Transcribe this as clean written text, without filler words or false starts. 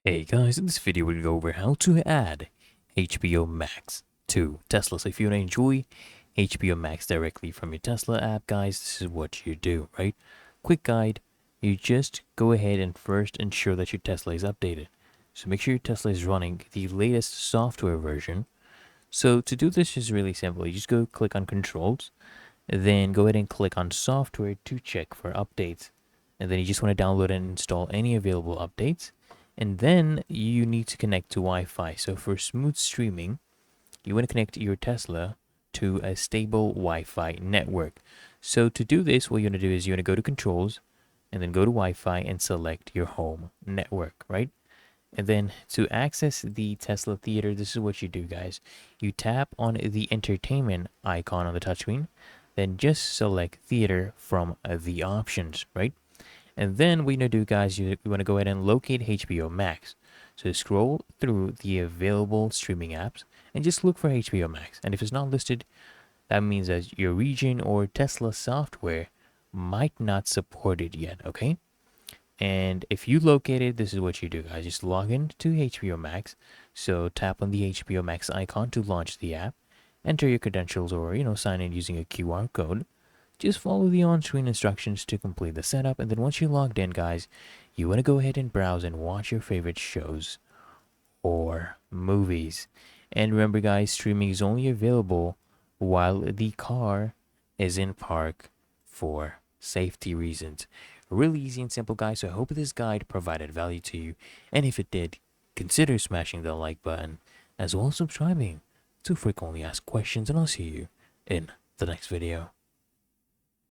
Hey guys, in this video we'll go over how to add HBO Max to Tesla. So if you want to enjoy HBO Max directly from your Tesla app, guys, this is what you do, right? Quick guide, you just go ahead and first ensure that your Tesla is updated. So make sure your Tesla is running the latest software version. So to do this is really simple. You just go click on controls, then go ahead and click on software to check for updates. And then you just want to download and install any available updates. And then you need to connect to Wi-Fi. So for smooth streaming, you want to connect your Tesla to a stable Wi-Fi network. So to do this, what you want to do is you want to go to controls and then go to Wi-Fi and select your home network, right? And then to access the Tesla Theater, this is what you do, guys. You tap on the entertainment icon on the touchscreen, then just select Theater from the options, right? And then what you want to do, guys, you want to go ahead and locate HBO Max. So scroll through the available streaming apps and just look for HBO Max. And if it's not listed, that means that your region or Tesla software might not support it yet, okay? And if you locate it, this is what you do, guys. Just log in to HBO Max. So tap on the HBO Max icon to launch the app. Enter your credentials or, sign in using a QR code. Just follow the on-screen instructions to complete the setup, and then once you're logged in, guys, you want to go ahead and browse and watch your favorite shows or movies. And remember, guys, streaming is only available while the car is in park for safety reasons. Really easy and simple, guys. So I hope this guide provided value to you, and if it did, consider smashing the like button as well as subscribing to frequently asked questions, and I'll see you in the next video.